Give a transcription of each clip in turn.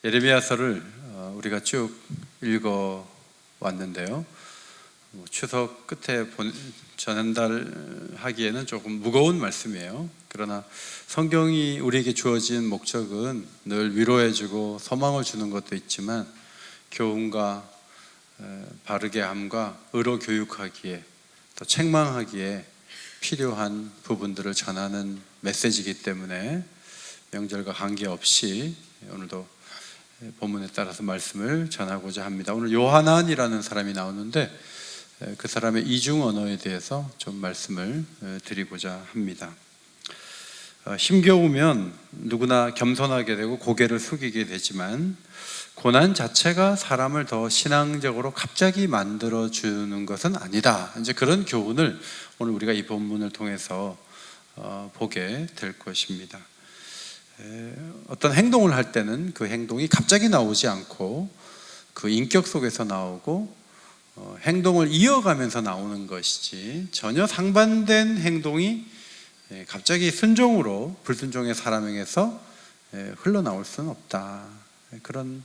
예레미야서를 우리가 쭉 읽어 왔는데요. 추석 끝에 전달하기에는 조금 무거운 말씀이에요. 그러나 성경이 우리에게 주어진 목적은 늘 위로해주고 소망을 주는 것도 있지만 교훈과 바르게 함과 의로 교육하기에 또 책망하기에 필요한 부분들을 전하는 메시지이기 때문에 명절과 관계없이 오늘도 본문에 따라서 말씀을 전하고자 합니다. 오늘 요하난이라는 사람이 나오는데 그 사람의 이중 언어에 대해서 좀 말씀을 드리고자 합니다. 힘겨우면 누구나 겸손하게 되고 고개를 숙이게 되지만 고난 자체가 사람을 더 신앙적으로 갑자기 만들어주는 것은 아니다. 이제 그런 교훈을 오늘 우리가 이 본문을 통해서 보게 될 것입니다. 어떤 행동을 할 때는 그 행동이 갑자기 나오지 않고 그 인격 속에서 나오고 행동을 이어가면서 나오는 것이지 전혀 상반된 행동이 갑자기 순종으로 불순종의 사람에게서 흘러나올 수는 없다. 그런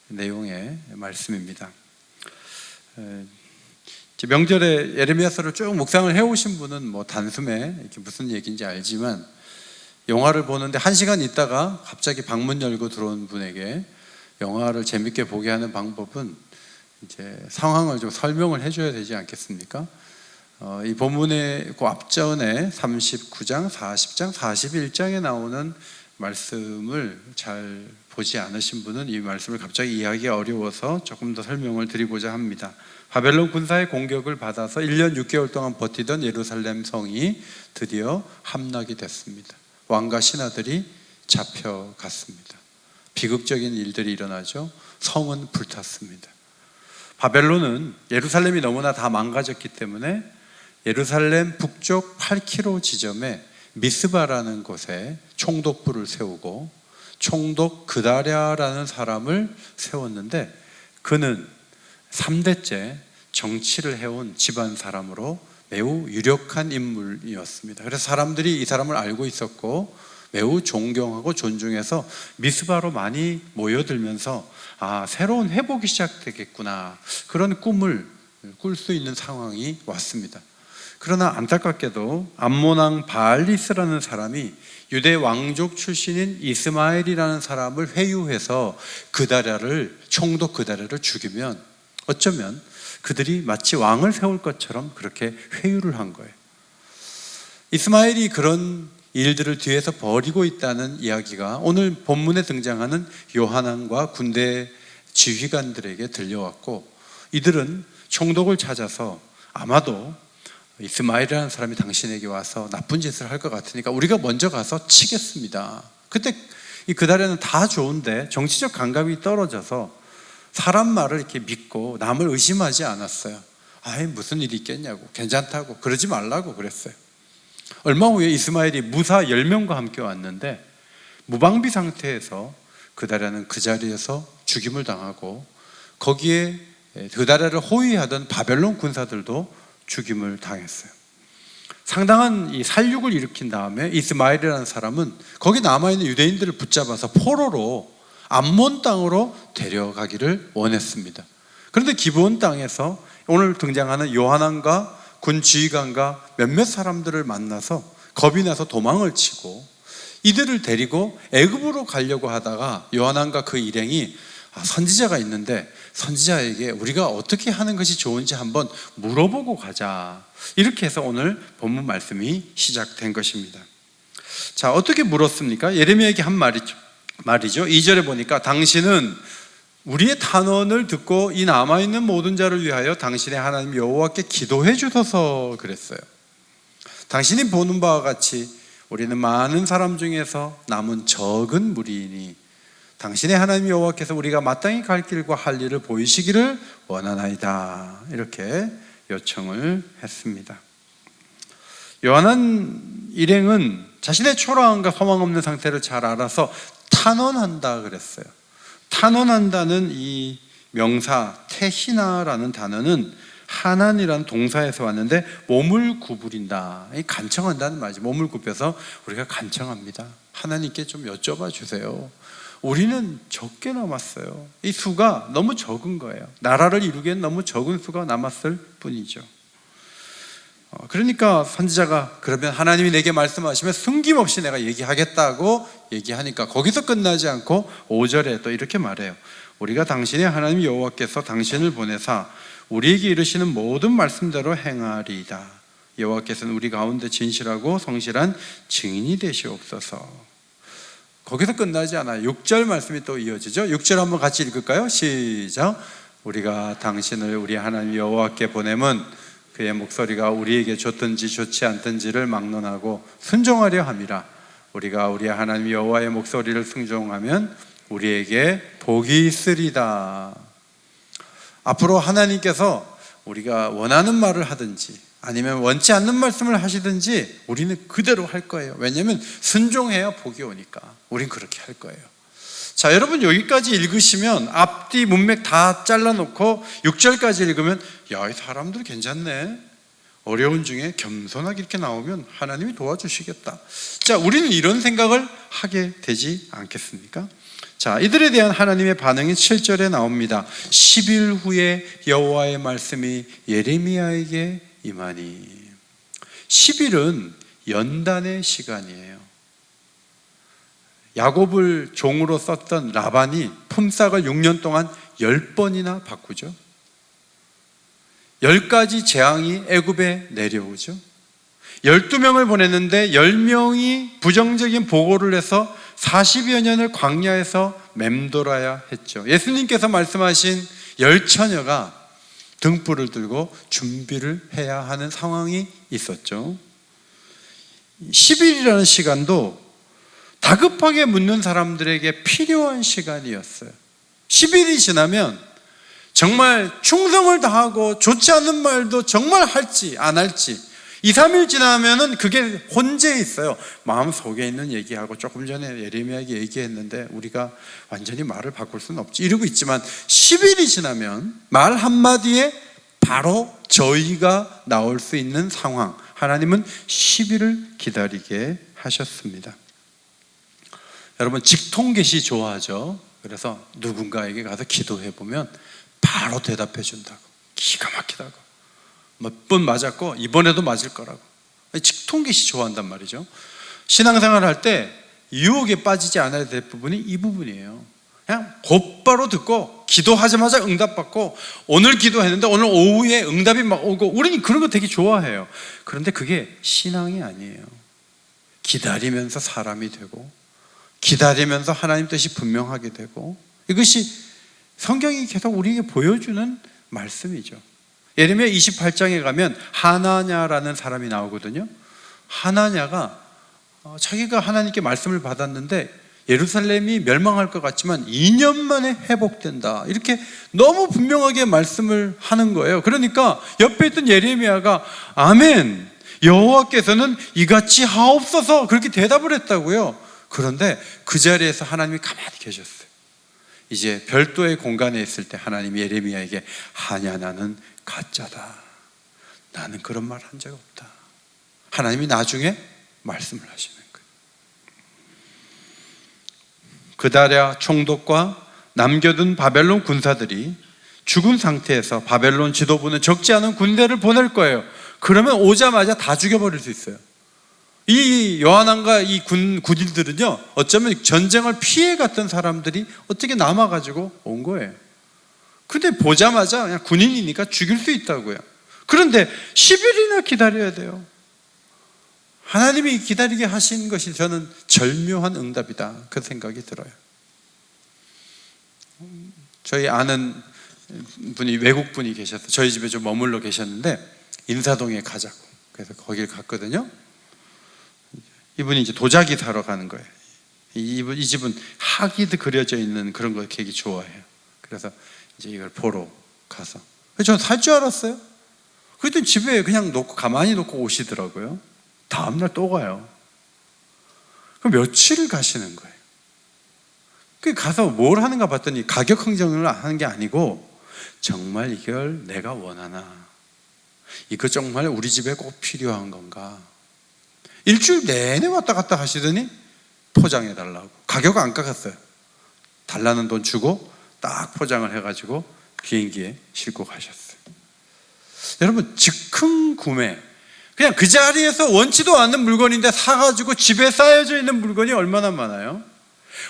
내용의 말씀입니다. 명절에 예레미야서를 쭉 묵상을 해오신 분은 뭐 단숨에 이렇게 무슨 얘기인지 알지만 영화를 보는데 1시간 있다가 갑자기 방문 열고 들어온 분에게 영화를 재밌게 보게 하는 방법은 이제 상황을 좀 설명을 해줘야 되지 않겠습니까? 이 본문의 그 앞전에 39장, 40장, 41장에 나오는 말씀을 잘 보지 않으신 분은 이 말씀을 갑자기 이해하기 어려워서 조금 더 설명을 드리고자 합니다. 바벨론 군사의 공격을 받아서 1년 6개월 동안 버티던 예루살렘 성이 드디어 함락이 됐습니다. 왕과 신하들이 잡혀갔습니다. 비극적인 일들이 일어나죠. 성은 불탔습니다. 바벨론은 예루살렘이 너무나 다 망가졌기 때문에 예루살렘 북쪽 8km 지점에 미스바라는 곳에 총독부를 세우고 총독 그다랴라는 사람을 세웠는데 그는 3대째 정치를 해온 집안 사람으로 매우 유력한 인물이었습니다. 그래서 사람들이 이 사람을 알고 있었고 매우 존경하고 존중해서 미스바로 많이 모여들면서 새로운 회복이 시작되겠구나 그런 꿈을 꿀 수 있는 상황이 왔습니다. 그러나 안타깝게도 암몬왕 바알리스라는 사람이 유대 왕족 출신인 이스마엘이라는 사람을 회유해서 총독 그다랴를 죽이면 어쩌면 그들이 마치 왕을 세울 것처럼 그렇게 회유를 한 거예요. 이스마엘이 그런 일들을 뒤에서 벌이고 있다는 이야기가 오늘 본문에 등장하는 요하난과 군대 지휘관들에게 들려왔고 이들은 총독을 찾아서 아마도 이스마엘이라는 사람이 당신에게 와서 나쁜 짓을 할 것 같으니까 우리가 먼저 가서 치겠습니다. 그때 이 그다랴는 다 좋은데 정치적 감각이 떨어져서 사람 말을 이렇게 믿고 남을 의심하지 않았어요. 무슨 일이 있겠냐고, 괜찮다고, 그러지 말라고 그랬어요. 얼마 후에 이스마엘이 무사 10명과 함께 왔는데 무방비 상태에서 그다랴는 그 자리에서 죽임을 당하고 거기에 그다랴를 호위하던 바벨론 군사들도 죽임을 당했어요. 상당한 이 살육을 일으킨 다음에 이스마엘이라는 사람은 거기 남아있는 유대인들을 붙잡아서 포로로 암몬 땅으로 데려가기를 원했습니다. 그런데 기브온 땅에서 오늘 등장하는 요하난과 군 지휘관과 몇몇 사람들을 만나서 겁이 나서 도망을 치고 이들을 데리고 애굽으로 가려고 하다가 요하난과 그 일행이 선지자가 있는데 선지자에게 우리가 어떻게 하는 것이 좋은지 한번 물어보고 가자. 이렇게 해서 오늘 본문 말씀이 시작된 것입니다. 자, 어떻게 물었습니까? 예레미야에게 한 말이죠. 2절에 보니까 당신은 우리의 탄원을 듣고 이 남아있는 모든 자를 위하여 당신의 하나님 여호와께 기도해 주소서 그랬어요. 당신이 보는 바와 같이 우리는 많은 사람 중에서 남은 적은 무리이니 당신의 하나님 여호와께서 우리가 마땅히 갈 길과 할 일을 보이시기를 원하나이다. 이렇게 요청을 했습니다. 요하난 일행은 자신의 초라함과 소망 없는 상태를 잘 알아서 탄원한다 그랬어요. 탄원한다는 이 명사 테히나라는 단어는 하난이라는 동사에서 왔는데 몸을 구부린다, 간청한다는 말이죠. 몸을 굽혀서 우리가 간청합니다. 하나님께 좀 여쭤봐 주세요. 우리는 적게 남았어요. 이 수가 너무 적은 거예요. 나라를 이루기엔 너무 적은 수가 남았을 뿐이죠. 그러니까 선지자가 그러면 하나님이 내게 말씀하시면 숨김없이 내가 얘기하겠다고 얘기하니까 거기서 끝나지 않고 5절에 또 이렇게 말해요. 우리가 당신의 하나님 여호와께서 당신을 보내사 우리에게 이르시는 모든 말씀대로 행하리이다. 여호와께서는 우리 가운데 진실하고 성실한 증인이 되시옵소서. 거기서 끝나지 않아요. 6절 말씀이 또 이어지죠. 6절 한번 같이 읽을까요? 시작. 우리가 당신을 우리 하나님 여호와께 보내면 그의 목소리가 우리에게 좋든지 좋지 않든지를 막론하고 순종하려 함이라. 우리가 우리 하나님 여호와의 목소리를 순종하면 우리에게 복이 있으리다. 앞으로 하나님께서 우리가 원하는 말을 하든지 아니면 원치 않는 말씀을 하시든지 우리는 그대로 할 거예요. 왜냐하면 순종해야 복이 오니까 우린 그렇게 할 거예요. 자, 여러분 여기까지 읽으시면 앞뒤 문맥 다 잘라놓고 6절까지 읽으면 야, 이 사람들 괜찮네. 어려운 중에 겸손하게 이렇게 나오면 하나님이 도와주시겠다. 자, 우리는 이런 생각을 하게 되지 않겠습니까? 자, 이들에 대한 하나님의 반응이 7절에 나옵니다. 10일 후에 여호와의 말씀이 예레미야에게 임하니. 10일은 연단의 시간이에요. 야곱을 종으로 썼던 라반이 품삯을 6년 동안 10번이나 바꾸죠. 10가지 재앙이 애굽에 내려오죠. 12명을 보냈는데 10명이 부정적인 보고를 해서 40여 년을 광야에서 맴돌아야 했죠. 예수님께서 말씀하신 10처녀가 등불을 들고 준비를 해야 하는 상황이 있었죠. 10일이라는 시간도 다급하게 묻는 사람들에게 필요한 시간이었어요. 10일이 지나면 정말 충성을 다하고 좋지 않은 말도 정말 할지 안 할지 2, 3일 지나면은 그게 혼재해 있어요. 마음속에 있는 얘기하고 조금 전에 예레미야에게 얘기했는데 우리가 완전히 말을 바꿀 수는 없지 이러고 있지만 10일이 지나면 말 한마디에 바로 저희가 나올 수 있는 상황, 하나님은 10일을 기다리게 하셨습니다. 여러분 직통계시 좋아하죠? 그래서 누군가에게 가서 기도해 보면 바로 대답해 준다고. 기가 막히다고. 몇 번 맞았고 이번에도 맞을 거라고. 직통계시 좋아한단 말이죠. 신앙생활 할 때 유혹에 빠지지 않아야 될 부분이 이 부분이에요. 그냥 곧바로 듣고 기도하자마자 응답받고 오늘 기도했는데 오늘 오후에 응답이 막 오고 우리는 그런 거 되게 좋아해요. 그런데 그게 신앙이 아니에요. 기다리면서 사람이 되고 기다리면서 하나님 뜻이 분명하게 되고 이것이 성경이 계속 우리에게 보여주는 말씀이죠. 예레미야 28장에 가면 하나냐라는 사람이 나오거든요. 하나냐가 자기가 하나님께 말씀을 받았는데 예루살렘이 멸망할 것 같지만 2년 만에 회복된다 이렇게 너무 분명하게 말씀을 하는 거예요. 그러니까 옆에 있던 예레미야가 아멘 여호와께서는 이같이 하옵소서 그렇게 대답을 했다고요. 그런데 그 자리에서 하나님이 가만히 계셨어요. 이제 별도의 공간에 있을 때 하나님이 예레미야에게 하냐 나는 가짜다. 나는 그런 말 한 적 없다. 하나님이 나중에 말씀을 하시는 거예요. 그다랴 총독과 남겨둔 바벨론 군사들이 죽은 상태에서 바벨론 지도부는 적지 않은 군대를 보낼 거예요. 그러면 오자마자 다 죽여버릴 수 있어요. 이 요한왕과 이 군인들은요 어쩌면 전쟁을 피해갔던 사람들이 어떻게 남아가지고 온 거예요. 근데 보자마자 그냥 군인이니까 죽일 수 있다고요. 그런데 10일이나 기다려야 돼요. 하나님이 기다리게 하신 것이 저는 절묘한 응답이다 그 생각이 들어요. 저희 아는 분이 외국 분이 계셔서 저희 집에 좀 머물러 계셨는데 인사동에 가자고 그래서 거길 갔거든요. 이분이 이제 도자기 사러 가는 거예요. 이 집은 하기도 그려져 있는 그런 거 되게 좋아해요. 그래서 이제 이걸 보러 가서 저는 살 줄 알았어요. 그랬더니 집에 그냥 놓고 가만히 놓고 오시더라고요. 다음날 또 가요. 그럼 며칠을 가시는 거예요. 그 가서 뭘 하는가 봤더니 가격 흥정을 하는 게 아니고 정말 이걸 내가 원하나 이거 정말 우리 집에 꼭 필요한 건가 일주일 내내 왔다 갔다 하시더니 포장해 달라고 가격 안 깎았어요. 달라는 돈 주고 딱 포장을 해가지고 비행기에 싣고 가셨어요. 여러분, 즉흥 구매, 그냥 그 자리에서 원치도 않는 물건인데 사가지고 집에 쌓여져 있는 물건이 얼마나 많아요.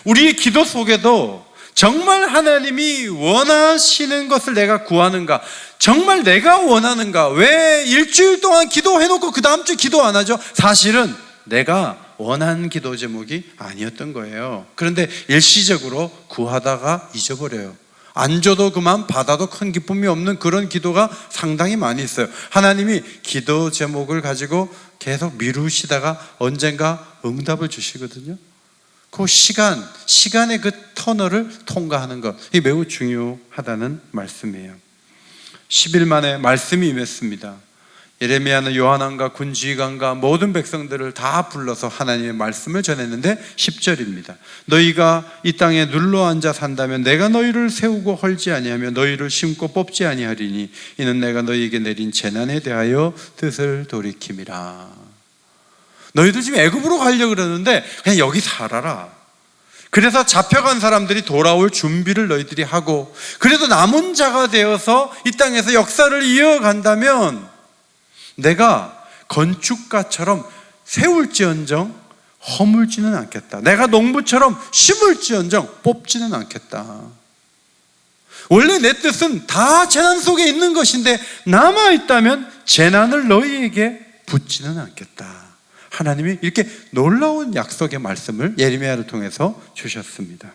우리의 기도 속에도 정말 하나님이 원하시는 것을 내가 구하는가, 정말 내가 원하는가, 왜 일주일 동안 기도해놓고 그 다음 주 기도 안 하죠? 사실은 내가 원한 기도 제목이 아니었던 거예요. 그런데 일시적으로 구하다가 잊어버려요. 안 줘도 그만, 받아도 큰 기쁨이 없는 그런 기도가 상당히 많이 있어요. 하나님이 기도 제목을 가지고 계속 미루시다가 언젠가 응답을 주시거든요. 그 시간의 그 터널을 통과하는 것, 이게 매우 중요하다는 말씀이에요. 10일 만에 말씀이 임했습니다. 예레미야는 요한왕과 군지휘관과 모든 백성들을 다 불러서 하나님의 말씀을 전했는데 10절입니다. 너희가 이 땅에 눌러앉아 산다면 내가 너희를 세우고 헐지 아니하며 너희를 심고 뽑지 아니하리니 이는 내가 너희에게 내린 재난에 대하여 뜻을 돌이킴이라. 너희들 지금 애굽으로 가려고 그러는데 그냥 여기 살아라. 그래서 잡혀간 사람들이 돌아올 준비를 너희들이 하고, 그래도 남은 자가 되어서 이 땅에서 역사를 이어간다면 내가 건축가처럼 세울지언정 허물지는 않겠다. 내가 농부처럼 심을지언정 뽑지는 않겠다. 원래 내 뜻은 다 재난 속에 있는 것인데 남아있다면 재난을 너희에게 붓지는 않겠다. 하나님이 이렇게 놀라운 약속의 말씀을 예레미야를 통해서 주셨습니다.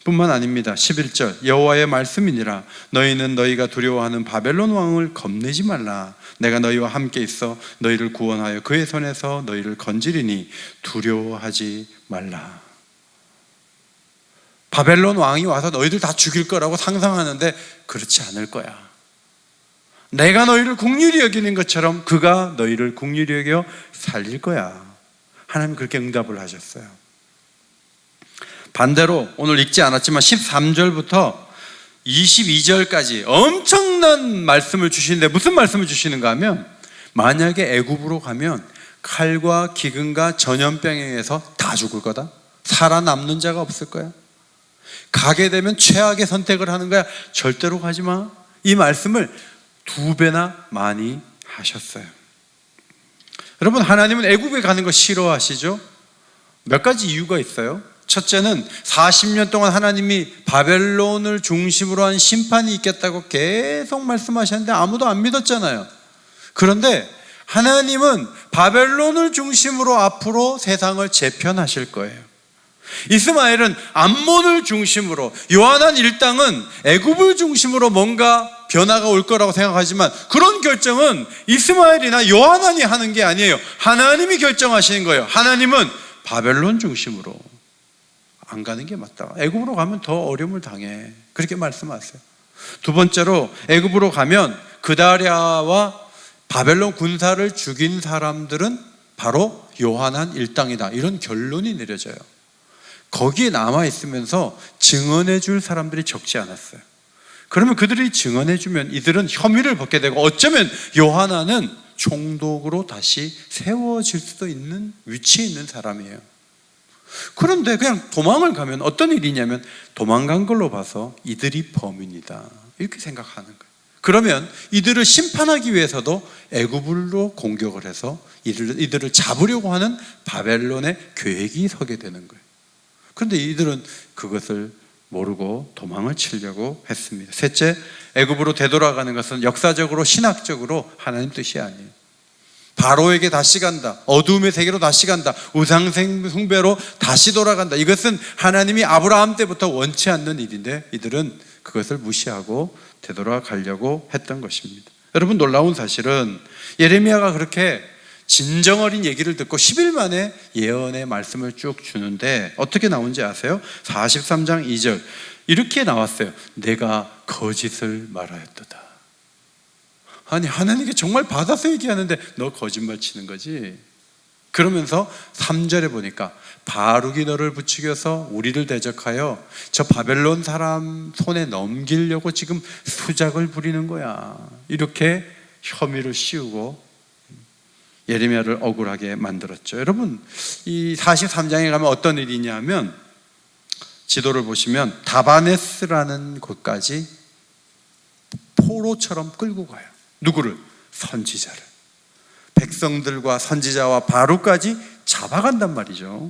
뿐만 아닙니다. 11절 여호와의 말씀이니라. 너희는 너희가 두려워하는 바벨론 왕을 겁내지 말라. 내가 너희와 함께 있어 너희를 구원하여 그의 손에서 너희를 건지리니 두려워하지 말라. 바벨론 왕이 와서 너희들 다 죽일 거라고 상상하는데 그렇지 않을 거야. 내가 너희를 긍휼히 여기는 것처럼 그가 너희를 긍휼히 여겨 살릴 거야. 하나님 그렇게 응답을 하셨어요. 반대로 오늘 읽지 않았지만 13절부터 22절까지 엄청난 말씀을 주시는데, 무슨 말씀을 주시는가 하면 만약에 애굽으로 가면 칼과 기근과 전염병에 의해서 다 죽을 거다. 살아남는 자가 없을 거야. 가게 되면 최악의 선택을 하는 거야. 절대로 가지 마. 이 말씀을 2배나 많이 하셨어요. 여러분, 하나님은 애굽에 가는 거 싫어하시죠? 몇 가지 이유가 있어요. 첫째는 40년 동안 하나님이 바벨론을 중심으로 한 심판이 있겠다고 계속 말씀하셨는데 아무도 안 믿었잖아요. 그런데 하나님은 바벨론을 중심으로 앞으로 세상을 재편하실 거예요. 이스마엘은 암몬을 중심으로, 요한한 일당은 애굽을 중심으로 뭔가 변화가 올 거라고 생각하지만 그런 결정은 이스마엘이나 요한한이 하는 게 아니에요. 하나님이 결정하시는 거예요. 하나님은 바벨론 중심으로 안 가는 게 맞다. 애굽으로 가면 더 어려움을 당해. 그렇게 말씀하세요. 두 번째로 애굽으로 가면 그다랴와 바벨론 군사를 죽인 사람들은 바로 요한한 일당이다. 이런 결론이 내려져요. 거기에 남아있으면서 증언해 줄 사람들이 적지 않았어요. 그러면 그들이 증언해 주면 이들은 혐의를 벗게 되고 어쩌면 요한한은 총독으로 다시 세워질 수도 있는 위치에 있는 사람이에요. 그런데 그냥 도망을 가면 어떤 일이냐면 도망간 걸로 봐서 이들이 범인이다. 이렇게 생각하는 거예요. 그러면 이들을 심판하기 위해서도 애굽으로 공격을 해서 이들을 잡으려고 하는 바벨론의 계획이 서게 되는 거예요. 그런데 이들은 그것을 모르고 도망을 치려고 했습니다. 셋째, 애굽으로 되돌아가는 것은 역사적으로 신학적으로 하나님 뜻이 아니에요. 바로에게 다시 간다. 어두움의 세계로 다시 간다. 우상 숭배로 다시 돌아간다. 이것은 하나님이 아브라함 때부터 원치 않는 일인데 이들은 그것을 무시하고 되돌아가려고 했던 것입니다. 여러분, 놀라운 사실은 예레미야가 그렇게 진정어린 얘기를 듣고 10일 만에 예언의 말씀을 쭉 주는데 어떻게 나온지 아세요? 43장 2절 이렇게 나왔어요. 내가 거짓을 말하였도다. 아니, 하나님께 정말 받아서 얘기하는데 너 거짓말 치는 거지. 그러면서 3절에 보니까 바룩이 너를 부추겨서 우리를 대적하여 저 바벨론 사람 손에 넘기려고 지금 수작을 부리는 거야. 이렇게 혐의를 씌우고 예레미야를 억울하게 만들었죠. 여러분, 이 43장에 가면 어떤 일이냐 하면 지도를 보시면 다바네스라는 곳까지 포로처럼 끌고 가요. 누구를? 선지자를. 백성들과 선지자와 바로까지 잡아간단 말이죠.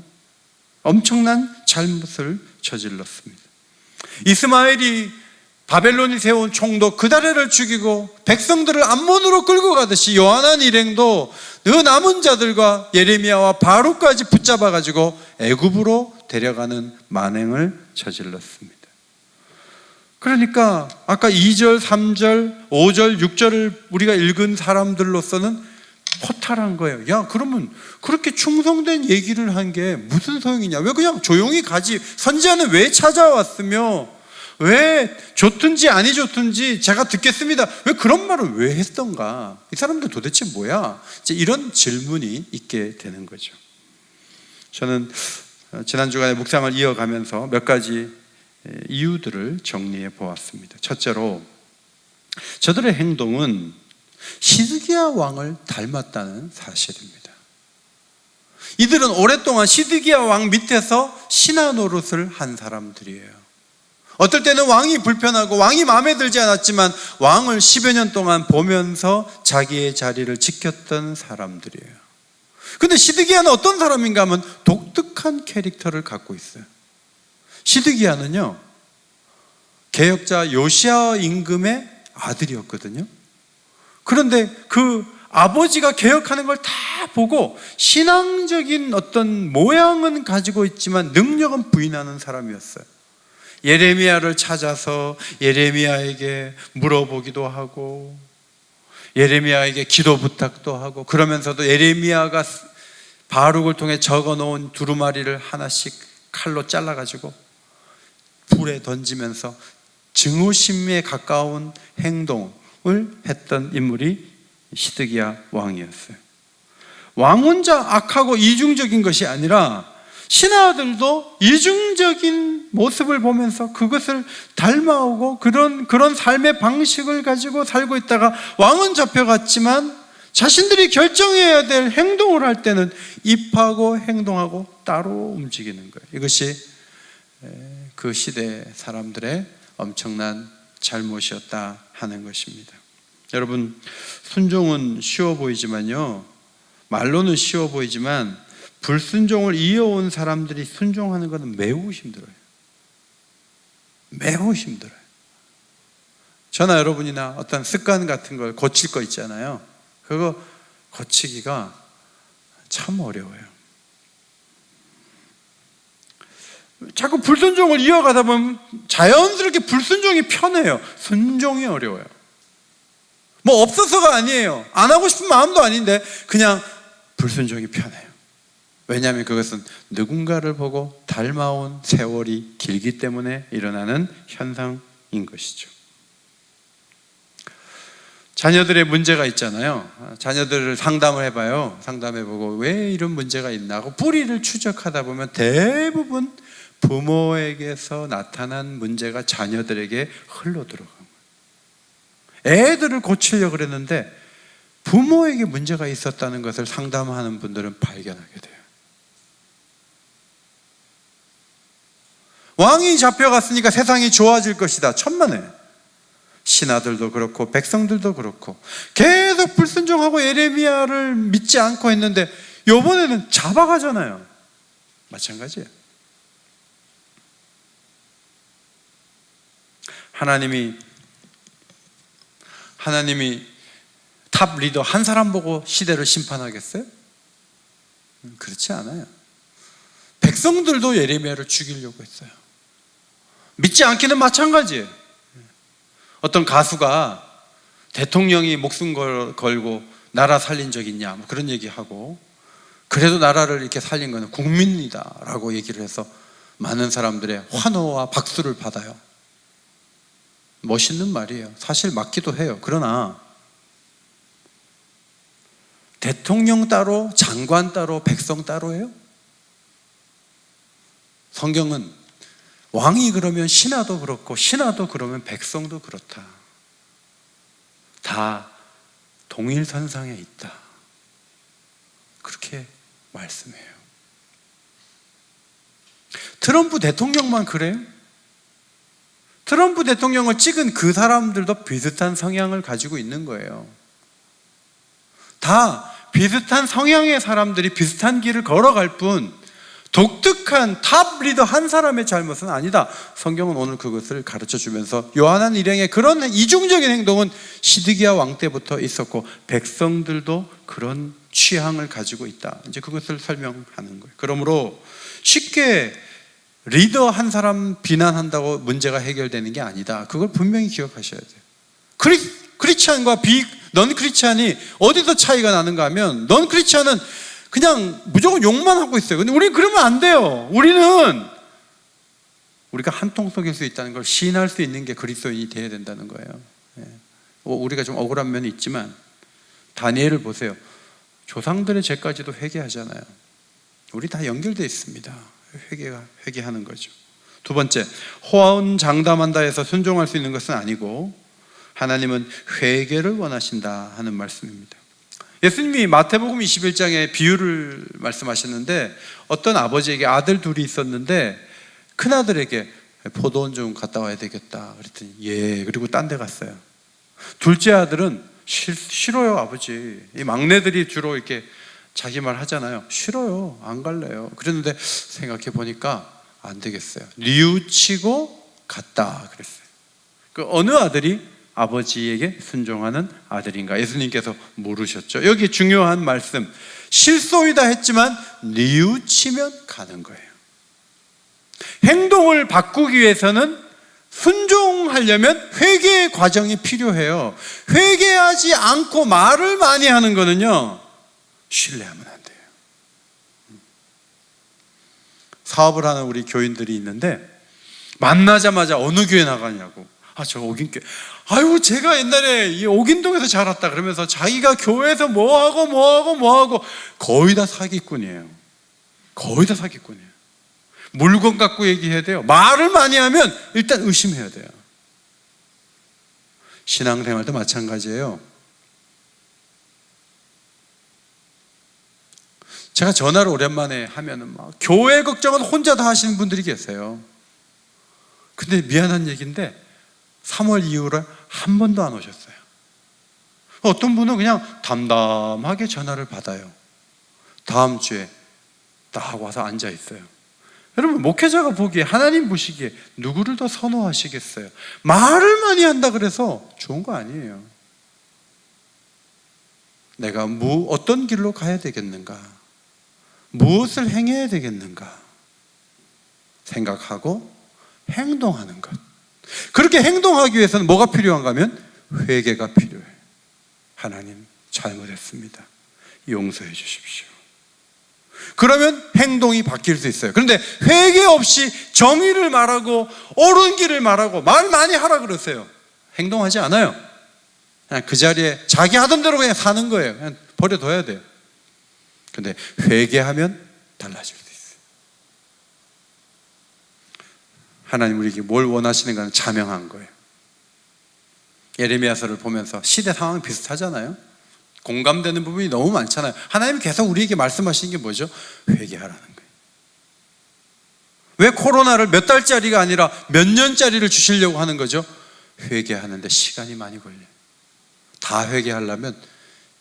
엄청난 잘못을 저질렀습니다. 이스마엘이 바벨론이 세운 총독 그다레를 죽이고 백성들을 암몬으로 끌고 가듯이 요한한 일행도 그 남은 자들과 예레미야와 바로까지 붙잡아가지고 애굽으로 데려가는 만행을 저질렀습니다. 그러니까 아까 2절, 3절, 5절, 6절을 우리가 읽은 사람들로서는 허탈한 거예요. 야, 그러면 그렇게 충성된 얘기를 한 게 무슨 소용이냐? 왜 그냥 조용히 가지? 선지자는 왜 찾아왔으며 왜 좋든지 아니 좋든지 제가 듣겠습니다. 왜 그런 말을 왜 했던가? 이 사람들 도대체 뭐야? 이제 이런 질문이 있게 되는 거죠. 저는 지난 주간에 묵상을 이어가면서 몇 가지 이유들을 정리해 보았습니다. 첫째로 저들의 행동은 시드기야 왕을 닮았다는 사실입니다. 이들은 오랫동안 시드기야 왕 밑에서 신하 노릇을 한 사람들이에요. 어떨 때는 왕이 불편하고 왕이 마음에 들지 않았지만 왕을 10여 년 동안 보면서 자기의 자리를 지켰던 사람들이에요. 그런데 시드기야는 어떤 사람인가 하면 독특한 캐릭터를 갖고 있어요. 시드기야는요, 개혁자 요시야 임금의 아들이었거든요. 그런데 그 아버지가 개혁하는 걸 다 보고 신앙적인 어떤 모양은 가지고 있지만 능력은 부인하는 사람이었어요. 예레미야를 찾아서 예레미야에게 물어보기도 하고 예레미야에게 기도 부탁도 하고, 그러면서도 예레미야가 바룩을 통해 적어놓은 두루마리를 하나씩 칼로 잘라가지고 불에 던지면서 증오심에 가까운 행동을 했던 인물이 시드기야 왕이었어요. 왕 혼자 악하고 이중적인 것이 아니라 신하들도 이중적인 모습을 보면서 그것을 닮아오고 그런 삶의 방식을 가지고 살고 있다가 왕은 잡혀갔지만 자신들이 결정해야 될 행동을 할 때는 입하고 행동하고 따로 움직이는 거예요. 이것이 그 시대 사람들의 엄청난 잘못이었다 하는 것입니다. 여러분, 순종은 쉬워 보이지만요, 말로는 쉬워 보이지만 불순종을 이어온 사람들이 순종하는 것은 매우 힘들어요. 매우 힘들어요. 저나 여러분이나 어떤 습관 같은 걸 고칠 거 있잖아요. 그거 고치기가 참 어려워요. 자꾸 불순종을 이어가다 보면 자연스럽게 불순종이 편해요. 순종이 어려워요. 뭐 없어서가 아니에요. 안 하고 싶은 마음도 아닌데 그냥 불순종이 편해요. 왜냐하면 그것은 누군가를 보고 닮아온 세월이 길기 때문에 일어나는 현상인 것이죠. 자녀들의 문제가 있잖아요. 자녀들을 상담을 해봐요. 상담해보고 왜 이런 문제가 있나 하고 뿌리를 추적하다 보면 대부분 부모에게서 나타난 문제가 자녀들에게 흘러들어간 거예요. 애들을 고치려고 그랬는데 부모에게 문제가 있었다는 것을 상담하는 분들은 발견하게 돼요. 왕이 잡혀갔으니까 세상이 좋아질 것이다. 천만에. 신하들도 그렇고 백성들도 그렇고 계속 불순종하고 예레미야를 믿지 않고 했는데 이번에는 잡아가잖아요. 마찬가지예요. 하나님이 탑 리더 한 사람 보고 시대를 심판하겠어요? 그렇지 않아요. 백성들도 예레미야를 죽이려고 했어요. 믿지 않기는 마찬가지예요. 어떤 가수가 대통령이 목숨 걸고 나라 살린 적 있냐 뭐 그런 얘기하고, 그래도 나라를 이렇게 살린 것은 국민이다 라고 얘기를 해서 많은 사람들의 환호와 박수를 받아요. 멋있는 말이에요. 사실 맞기도 해요. 그러나 대통령 따로, 장관 따로, 백성 따로예요? 성경은 왕이 그러면 신하도 그렇고 신하도 그러면 백성도 그렇다. 다 동일선상에 있다. 그렇게 말씀해요. 트럼프 대통령만 그래요? 트럼프 대통령을 찍은 그 사람들도 비슷한 성향을 가지고 있는 거예요. 다 비슷한 성향의 사람들이 비슷한 길을 걸어갈 뿐 독특한 탑 리더 한 사람의 잘못은 아니다. 성경은 오늘 그것을 가르쳐 주면서 요한한 일행의 그런 이중적인 행동은 시드기야 왕 때부터 있었고 백성들도 그런 취향을 가지고 있다. 이제 그것을 설명하는 거예요. 그러므로 쉽게 리더 한 사람 비난한다고 문제가 해결되는 게 아니다. 그걸 분명히 기억하셔야 돼요. 크리스찬과 넌 크리스찬이 어디서 차이가 나는가 하면 넌 크리스찬은 그냥 무조건 욕만 하고 있어요. 근데 우리는 그러면 안 돼요. 우리가 한통 속일 수 있다는 걸 시인할 수 있는 게 그리스도인이 되어야 된다는 거예요. 우리가 좀 억울한 면이 있지만 다니엘을 보세요. 조상들의 죄까지도 회개하잖아요. 우리 다 연결되어 있습니다. 회개하는 거죠. 두 번째, 호언장담한다 해서 순종할 수 있는 것은 아니고 하나님은 회개를 원하신다 하는 말씀입니다. 예수님이 마태복음 21장에 비유를 말씀하셨는데 어떤 아버지에게 아들 둘이 있었는데 큰아들에게 포도원 좀 갔다 와야 되겠다 그랬더니 예, 그리고 딴 데 갔어요. 둘째 아들은 싫어요 아버지. 이 막내들이 주로 이렇게 자기 말 하잖아요. 싫어요, 안 갈래요. 그랬는데 생각해 보니까 안 되겠어요. 뉘우치고 갔다 그랬어요. 그 어느 아들이 아버지에게 순종하는 아들인가? 예수님께서 물으셨죠. 여기 중요한 말씀, 실소이다 했지만 뉘우치면 가는 거예요. 행동을 바꾸기 위해서는 순종하려면 회개의 과정이 필요해요. 회개하지 않고 말을 많이 하는 거는요, 신뢰하면 안 돼요. 사업을 하는 우리 교인들이 있는데 만나자마자 어느 교회 나가냐고. 저 옥인교회. 제가 옛날에 이 옥인동에서 자랐다 그러면서 자기가 교회에서 뭐하고 거의 다 사기꾼이에요. 거의 다 사기꾼이에요. 물건 갖고 얘기해야 돼요. 말을 많이 하면 일단 의심해야 돼요. 신앙생활도 마찬가지예요. 제가 전화를 오랜만에 하면은 막 교회 걱정은 혼자 다 하시는 분들이 계세요. 근데 미안한 얘기인데 3월 이후로 한 번도 안 오셨어요. 어떤 분은 그냥 담담하게 전화를 받아요. 다음 주에 딱 와서 앉아 있어요. 여러분, 목회자가 보기에, 하나님 보시기에 누구를 더 선호하시겠어요? 말을 많이 한다 그래서 좋은 거 아니에요. 내가 어떤 길로 가야 되겠는가? 무엇을 행해야 되겠는가? 생각하고 행동하는 것. 그렇게 행동하기 위해서는 뭐가 필요한가 하면 회개가 필요해요. 하나님, 잘못했습니다. 용서해 주십시오. 그러면 행동이 바뀔 수 있어요. 그런데 회개 없이 정의를 말하고 옳은 길을 말하고 말 많이 하라 그러세요. 행동하지 않아요. 그냥 그 자리에 자기 하던 대로 그냥 사는 거예요. 그냥 버려둬야 돼요. 그런데 회개하면 달라질 수 있어요. 하나님 우리에게 뭘 원하시는가는 자명한 거예요. 예레미야서를 보면서 시대 상황이 비슷하잖아요. 공감되는 부분이 너무 많잖아요. 하나님이 계속 우리에게 말씀하시는 게 뭐죠? 회개하라는 거예요. 왜 코로나를 몇 달짜리가 아니라 몇 년짜리를 주시려고 하는 거죠? 회개하는데 시간이 많이 걸려요. 다 회개하려면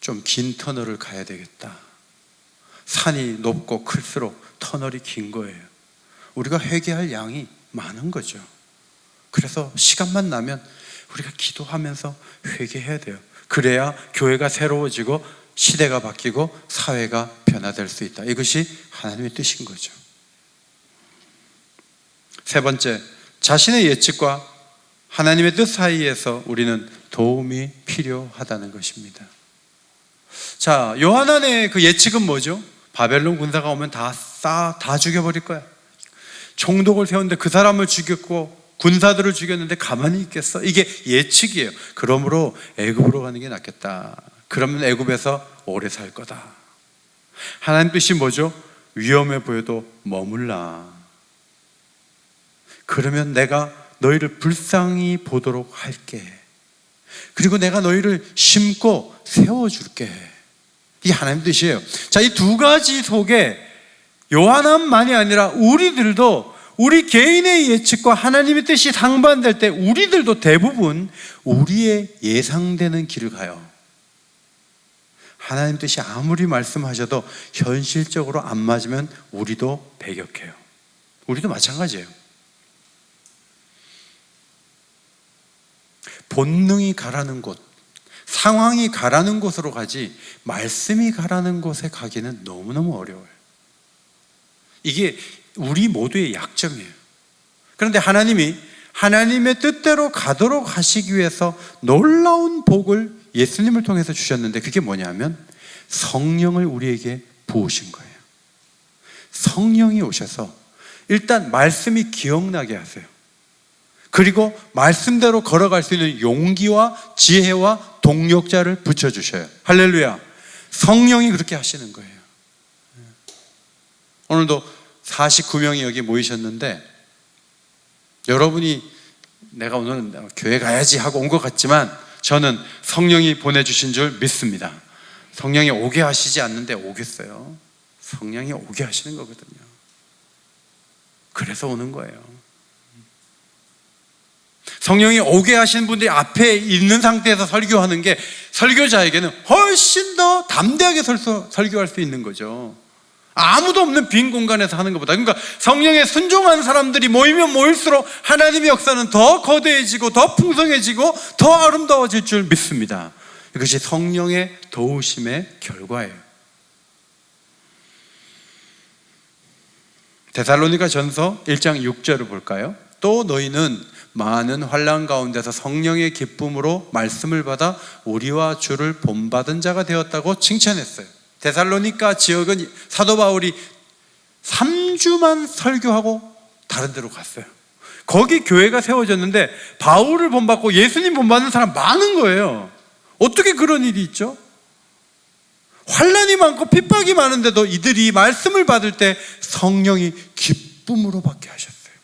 좀 긴 터널을 가야 되겠다. 산이 높고 클수록 터널이 긴 거예요. 우리가 회개할 양이 많은 거죠. 그래서 시간만 나면 우리가 기도하면서 회개해야 돼요. 그래야 교회가 새로워지고 시대가 바뀌고 사회가 변화될 수 있다. 이것이 하나님의 뜻인 거죠. 세 번째, 자신의 예측과 하나님의 뜻 사이에서 우리는 도움이 필요하다는 것입니다. 자, 요한안의 그 예측은 뭐죠? 바벨론 군사가 오면 다 죽여버릴 거야. 총독을 세웠는데 그 사람을 죽였고 군사들을 죽였는데 가만히 있겠어? 이게 예측이에요. 그러므로 애굽으로 가는 게 낫겠다. 그러면 애굽에서 오래 살 거다. 하나님 뜻이 뭐죠? 위험해 보여도 머물라. 그러면 내가 너희를 불쌍히 보도록 할게. 그리고 내가 너희를 심고 세워줄게. 이게 하나님 뜻이에요. 자, 이 두 가지 속에 요한만이 아니라 우리들도 우리 개인의 예측과 하나님의 뜻이 상반될 때 우리들도 대부분 우리의 예상되는 길을 가요. 하나님 뜻이 아무리 말씀하셔도 현실적으로 안 맞으면 우리도 배격해요. 우리도 마찬가지예요. 본능이 가라는 곳, 상황이 가라는 곳으로 가지 말씀이 가라는 곳에 가기는 너무너무 어려워요. 이게 우리 모두의 약점이에요. 그런데 하나님이 하나님의 뜻대로 가도록 하시기 위해서 놀라운 복을 예수님을 통해서 주셨는데, 그게 뭐냐면 성령을 우리에게 부으신 거예요. 성령이 오셔서 일단 말씀이 기억나게 하세요. 그리고 말씀대로 걸어갈 수 있는 용기와 지혜와 동력자를 붙여주셔요. 할렐루야. 성령이 그렇게 하시는 거예요. 오늘도 49명이 여기 모이셨는데, 여러분이 내가 오늘 교회 가야지 하고 온 것 같지만 저는 성령이 보내주신 줄 믿습니다. 성령이 오게 하시지 않는데 오겠어요? 성령이 오게 하시는 거거든요. 그래서 오는 거예요. 성령이 오게 하시는 분들이 앞에 있는 상태에서 설교하는 게 설교자에게는 훨씬 더 담대하게 설교할 수 있는 거죠. 아무도 없는 빈 공간에서 하는 것보다. 그러니까 성령에 순종한 사람들이 모이면 모일수록 하나님의 역사는 더 거대해지고 더 풍성해지고 더 아름다워질 줄 믿습니다. 이것이 성령의 도우심의 결과예요. 데살로니가 전서 1장 6절을 볼까요? 또 너희는 많은 환난 가운데서 성령의 기쁨으로 말씀을 받아 우리와 주를 본받은 자가 되었다고 칭찬했어요. 데살로니가 지역은 사도 바울이 3주만 설교하고 다른 데로 갔어요. 거기 교회가 세워졌는데 바울을 본받고 예수님 본받는 사람 많은 거예요. 어떻게 그런 일이 있죠? 환난이 많고 핍박이 많은데도 이들이 말씀을 받을 때 성령이 기쁨으로 받게 하셨어요.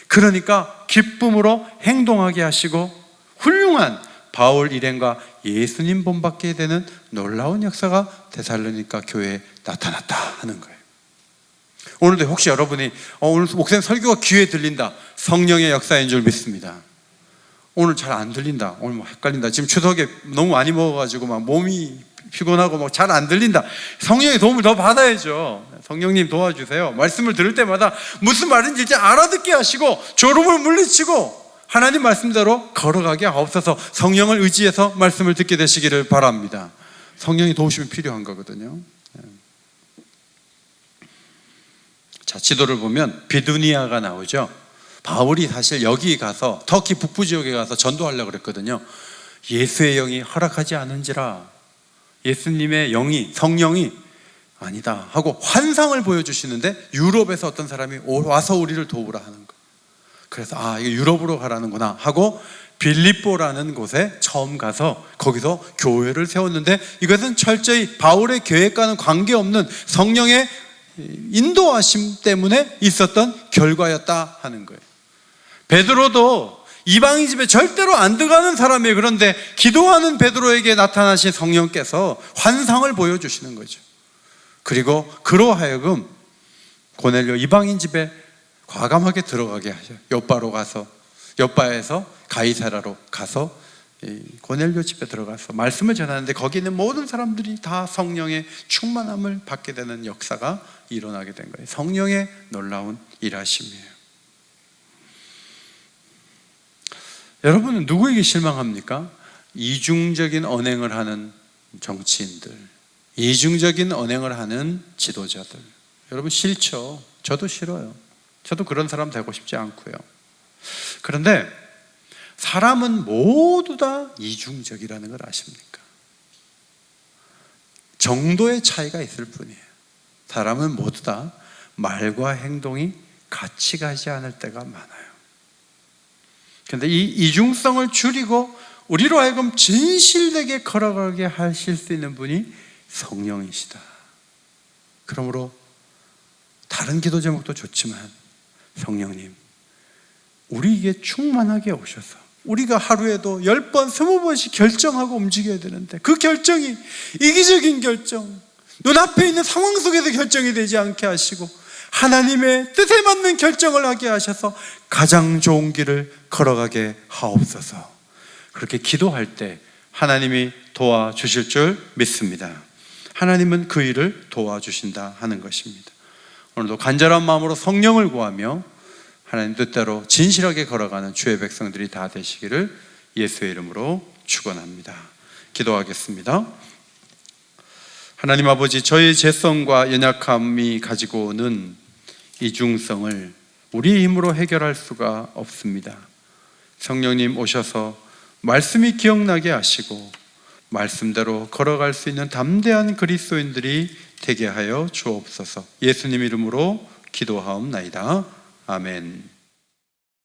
그러니까 기쁨으로 행동하게 하시고 훌륭한 바울 일행과 예수님 본받게 되는 놀라운 역사가 데살로니가 교회에 나타났다 하는 거예요. 오늘도 혹시 여러분이 오늘 목사님 설교가 귀에 들린다, 성령의 역사인 줄 믿습니다. 오늘 잘 안 들린다, 오늘 뭐 헷갈린다, 지금 추석에 너무 많이 먹어가지고 막 몸이 피곤하고 뭐 잘 안 들린다, 성령의 도움을 더 받아야죠. 성령님 도와주세요. 말씀을 들을 때마다 무슨 말인지 이제 알아듣게 하시고 졸음을 물리치고 하나님 말씀대로 걸어가게 하옵소서. 성령을 의지해서 말씀을 듣게 되시기를 바랍니다. 성령이 도우심이 필요한 거거든요. 자, 지도를 보면 비두니아가 나오죠. 바울이 사실 여기 가서 터키 북부 지역에 가서 전도하려고 그랬거든요. 예수의 영이 허락하지 않은지라, 예수님의 영이, 성령이 아니다 하고 환상을 보여주시는데 유럽에서 어떤 사람이 와서 우리를 도우라 하는 거예요. 그래서 이거 유럽으로 가라는구나 하고 빌립보라는 곳에 처음 가서 거기서 교회를 세웠는데, 이것은 철저히 바울의 계획과는 관계없는 성령의 인도하심 때문에 있었던 결과였다 하는 거예요. 베드로도 이방인 집에 절대로 안 들어가는 사람이에요. 그런데 기도하는 베드로에게 나타나신 성령께서 환상을 보여주시는 거죠. 그리고 그로 하여금 고넬료 이방인 집에 과감하게 들어가게 하셔요. 욥바로 가서, 욥바에서 가이사라로 가서 고넬료 집에 들어가서 말씀을 전하는데 거기 있는 모든 사람들이 다 성령의 충만함을 받게 되는 역사가 일어나게 된 거예요. 성령의 놀라운 일하심이에요. 여러분은 누구에게 실망합니까? 이중적인 언행을 하는 정치인들, 이중적인 언행을 하는 지도자들. 여러분 싫죠? 저도 싫어요. 저도 그런 사람 되고 싶지 않고요. 그런데 사람은 모두 다 이중적이라는 걸 아십니까? 정도의 차이가 있을 뿐이에요. 사람은 모두 다 말과 행동이 같이 가지 않을 때가 많아요. 그런데 이 이중성을 줄이고 우리로 하여금 진실되게 걸어가게 하실 수 있는 분이 성령이시다. 그러므로 다른 기도 제목도 좋지만 성령님, 우리에게 충만하게 오셔서 우리가 하루에도 10번, 20번씩 결정하고 움직여야 되는데 그 결정이 이기적인 결정, 눈앞에 있는 상황 속에서 결정이 되지 않게 하시고 하나님의 뜻에 맞는 결정을 하게 하셔서 가장 좋은 길을 걸어가게 하옵소서. 그렇게 기도할 때 하나님이 도와주실 줄 믿습니다. 하나님은 그 일을 도와주신다 하는 것입니다. 오늘도 간절한 마음으로 성령을 구하며 하나님 뜻대로 진실하게 걸어가는 주의 백성들이 다 되시기를 예수의 이름으로 축원합니다. 기도하겠습니다. 하나님 아버지, 저희 죄성과 연약함이 가지고 오는 이중성을 우리 힘으로 해결할 수가 없습니다. 성령님 오셔서 말씀이 기억나게 하시고 말씀대로 걸어갈 수 있는 담대한 그리스도인들이 되게 하여 주옵소서. 예수님 이름으로 기도하옵나이다. 아멘.